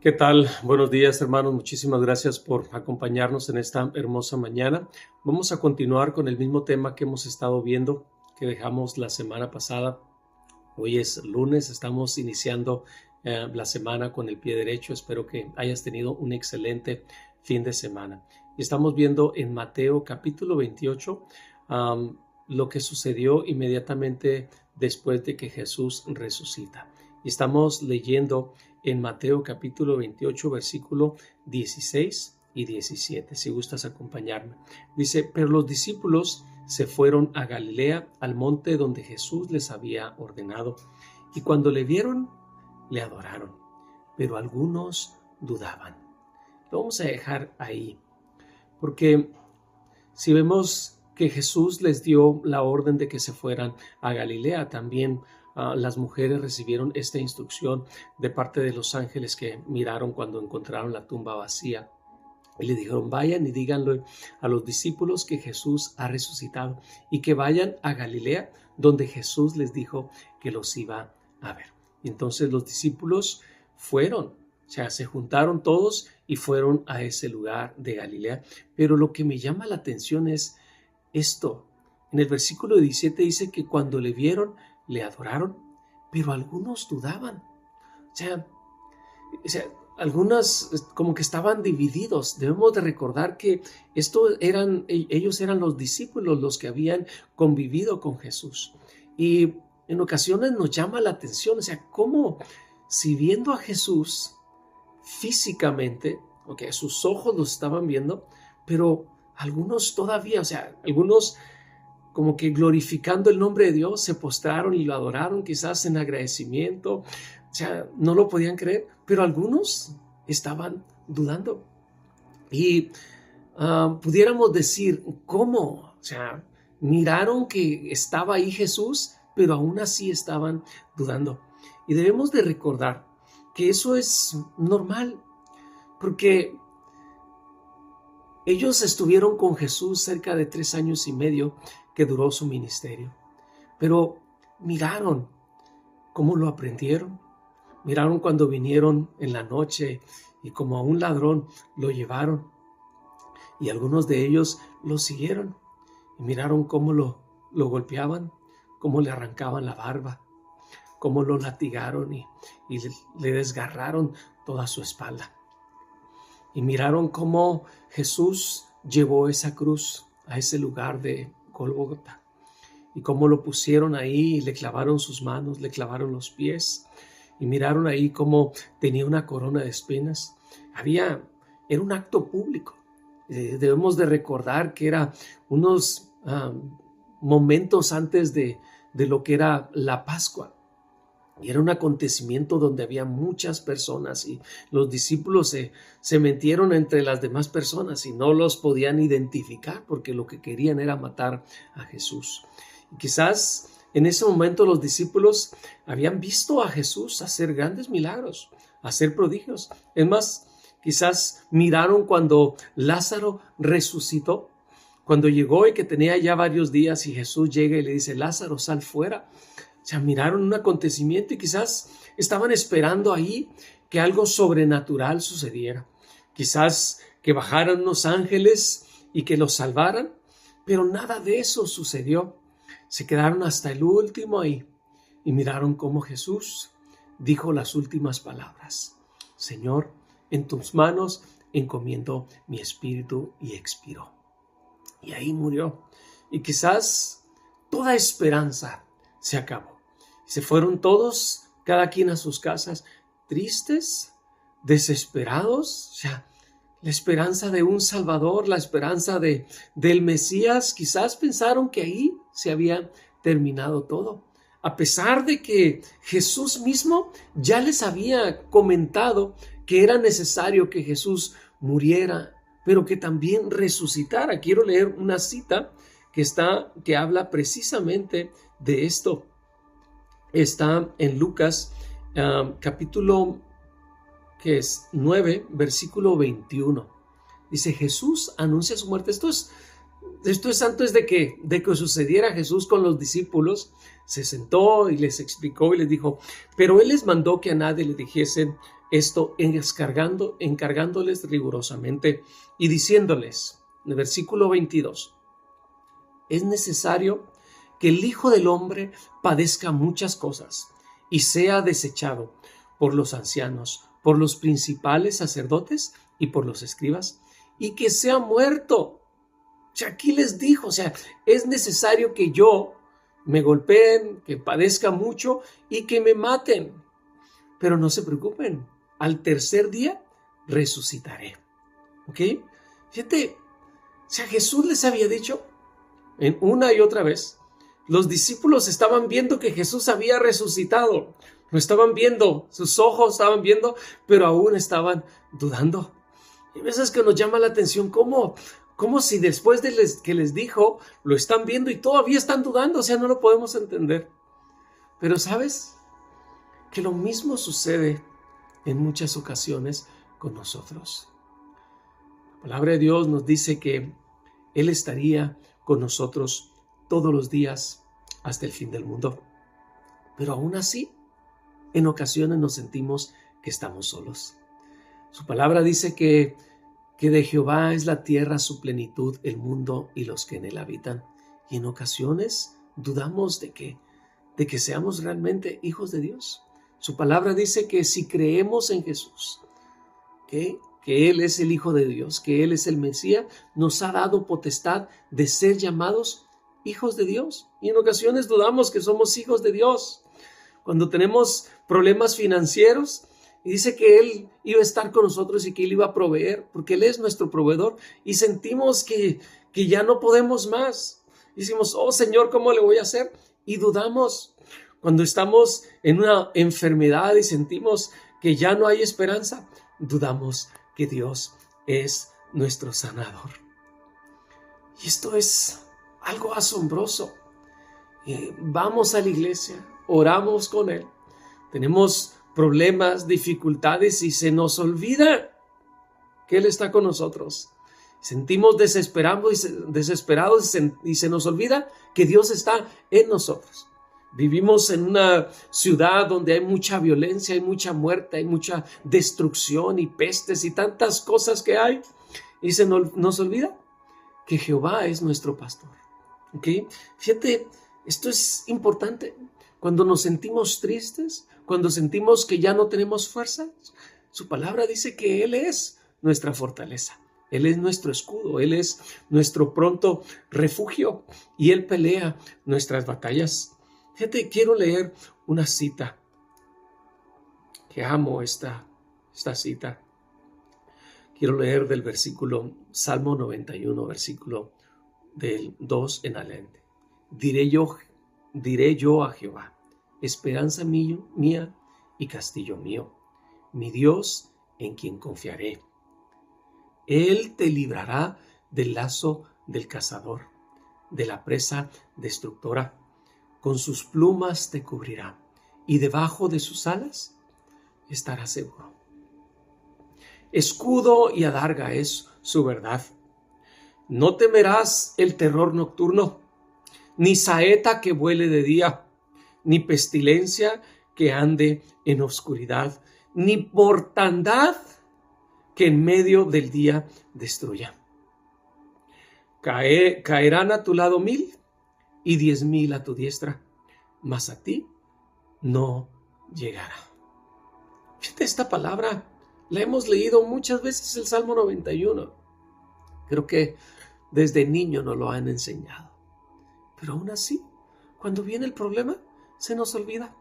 ¿Qué tal? Buenos días, hermanos. Muchísimas gracias por acompañarnos en esta hermosa mañana. Vamos a continuar con el mismo tema que hemos estado viendo, que dejamos la semana pasada. Hoy es lunes, estamos iniciando la semana con el pie derecho. Espero que hayas tenido un excelente fin de semana. Y estamos viendo en Mateo capítulo 28 lo que sucedió inmediatamente después de que Jesús resucita. Y estamos leyendo en Mateo capítulo 28, versículo 16 y 17, si gustas acompañarme. Dice, pero los discípulos se fueron a Galilea, al monte donde Jesús les había ordenado, y cuando le vieron, le adoraron, pero algunos dudaban. Lo vamos a dejar ahí, porque si vemos que Jesús les dio la orden de que se fueran a Galilea, también las mujeres recibieron esta instrucción de parte de los ángeles que miraron cuando encontraron la tumba vacía. Y le dijeron, vayan y díganle a los discípulos que Jesús ha resucitado y que vayan a Galilea, donde Jesús les dijo que los iba a ver. Y entonces los discípulos fueron, o sea, se juntaron todos y fueron a ese lugar de Galilea. Pero lo que me llama la atención es esto. En el versículo 17 dice que cuando le vieron, le adoraron, pero algunos dudaban. O sea, algunas como que estaban divididos. Debemos de recordar que ellos eran los discípulos los que habían convivido con Jesús. Y en ocasiones nos llama la atención, o sea, cómo si viendo a Jesús físicamente, okay, sus ojos los estaban viendo, pero algunos todavía, o sea, algunos como que glorificando el nombre de Dios, se postraron y lo adoraron, quizás en agradecimiento, o sea, no lo podían creer, pero algunos estaban dudando. Y pudiéramos decir, ¿cómo? O sea, miraron que estaba ahí Jesús, pero aún así estaban dudando. Y debemos de recordar que eso es normal, porque ellos estuvieron con Jesús cerca de 3 años y medio que duró su ministerio, pero miraron cómo lo aprendieron, miraron cuando vinieron en la noche y como a un ladrón lo llevaron, y algunos de ellos lo siguieron y miraron cómo lo golpeaban, cómo le arrancaban la barba, cómo lo latigaron y le desgarraron toda su espalda. Y miraron cómo Jesús llevó esa cruz a ese lugar de Gólgota y cómo lo pusieron ahí y le clavaron sus manos, le clavaron los pies y miraron ahí cómo tenía una corona de espinas. Era un acto público. Debemos de recordar que era unos momentos antes de lo que era la Pascua. Y era un acontecimiento donde había muchas personas y los discípulos se metieron entre las demás personas y no los podían identificar porque lo que querían era matar a Jesús. Y quizás en ese momento los discípulos habían visto a Jesús hacer grandes milagros, hacer prodigios. Es más, quizás miraron cuando Lázaro resucitó, cuando llegó y que tenía ya varios días y Jesús llega y le dice, Lázaro, sal fuera. O sea, miraron un acontecimiento y quizás estaban esperando ahí que algo sobrenatural sucediera. Quizás que bajaran unos ángeles y que los salvaran, pero nada de eso sucedió. Se quedaron hasta el último ahí y miraron cómo Jesús dijo las últimas palabras. Señor, en tus manos encomiendo mi espíritu, y expiró. Y ahí murió. Y quizás toda esperanza se acabó. Se fueron todos, cada quien a sus casas, tristes, desesperados. O sea, la esperanza de un Salvador, la esperanza del Mesías, quizás pensaron que ahí se había terminado todo. A pesar de que Jesús mismo ya les había comentado que era necesario que Jesús muriera, pero que también resucitara. Quiero leer una cita que habla precisamente de esto. Está en Lucas capítulo 9, versículo 21. Dice, Jesús anuncia su muerte. Esto es antes de que sucediera. Jesús con los discípulos se sentó y les explicó y les dijo, pero él les mandó que a nadie le dijesen esto encargándoles rigurosamente y diciéndoles, en el versículo 22, es necesario que el Hijo del Hombre padezca muchas cosas y sea desechado por los ancianos, por los principales sacerdotes y por los escribas, y que sea muerto. O sea, aquí les dijo, o sea, es necesario que yo me golpeen, que padezca mucho y que me maten. Pero no se preocupen, al tercer día resucitaré. ¿Ok? Fíjate, o sea, Jesús les había dicho en una y otra vez. Los discípulos estaban viendo que Jesús había resucitado. Lo estaban viendo, sus ojos estaban viendo, pero aún estaban dudando. Y a veces que nos llama la atención cómo si después de que les dijo, lo están viendo y todavía están dudando, o sea, no lo podemos entender. Pero ¿sabes? Que lo mismo sucede en muchas ocasiones con nosotros. La palabra de Dios nos dice que Él estaría con nosotros todos los días hasta el fin del mundo. Pero aún así, en ocasiones nos sentimos que estamos solos. Su palabra dice que de Jehová es la tierra, su plenitud, el mundo y los que en él habitan. Y en ocasiones dudamos de que seamos realmente hijos de Dios. Su palabra dice que si creemos en Jesús, que Él es el Hijo de Dios, que Él es el Mesías, nos ha dado potestad de ser llamados hijos de Dios. Y en ocasiones dudamos que somos hijos de Dios. Cuando tenemos problemas financieros, y dice que Él iba a estar con nosotros y que Él iba a proveer, porque Él es nuestro proveedor, y sentimos que ya no podemos más. Y decimos, oh Señor, ¿cómo le voy a hacer? Y dudamos. Cuando estamos en una enfermedad y sentimos que ya no hay esperanza, dudamos que Dios es nuestro sanador. Y esto es algo asombroso. Vamos a la iglesia, oramos con Él, tenemos problemas, dificultades y se nos olvida que Él está con nosotros. Sentimos desesperados y se nos olvida que Dios está en nosotros. Vivimos en una ciudad donde hay mucha violencia, hay mucha muerte, hay mucha destrucción y pestes y tantas cosas que hay. Y se nos olvida que Jehová es nuestro pastor. ¿Okay? Fíjate, esto es importante. Cuando nos sentimos tristes, cuando sentimos que ya no tenemos fuerza, su palabra dice que Él es nuestra fortaleza. Él es nuestro escudo, Él es nuestro pronto refugio y Él pelea nuestras batallas. Fíjate, quiero leer una cita, que amo esta cita. Quiero leer del versículo, Salmo 91, versículo del 2 en adelante. Diré yo a Jehová, esperanza mía y castillo mío, mi Dios en quien confiaré. Él te librará del lazo del cazador, de la presa destructora. Con sus plumas te cubrirá, y debajo de sus alas estarás seguro. Escudo y adarga es su verdad. No temerás el terror nocturno, ni saeta que vuele de día, ni pestilencia que ande en oscuridad, ni mortandad que en medio del día destruya. Caerán a tu lado 1000 y 10,000 a tu diestra, mas a ti no llegará. Fíjate, esta palabra la hemos leído muchas veces, el Salmo 91. Creo que desde niño nos lo han enseñado. Pero aún así, cuando viene el problema, se nos olvida.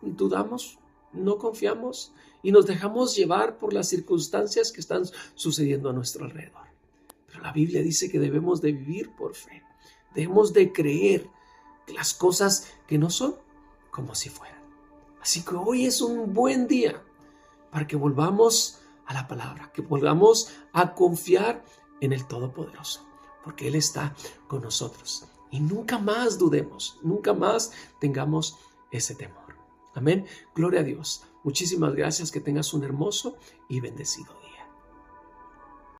Dudamos, no confiamos y nos dejamos llevar por las circunstancias que están sucediendo a nuestro alrededor. Pero la Biblia dice que debemos de vivir por fe. Debemos de creer las cosas que no son como si fueran. Así que hoy es un buen día para que volvamos a la palabra, que volvamos a confiar en el Todopoderoso, porque Él está con nosotros. Y nunca más dudemos, nunca más tengamos ese temor. Amén. Gloria a Dios. Muchísimas gracias. Que tengas un hermoso y bendecido día.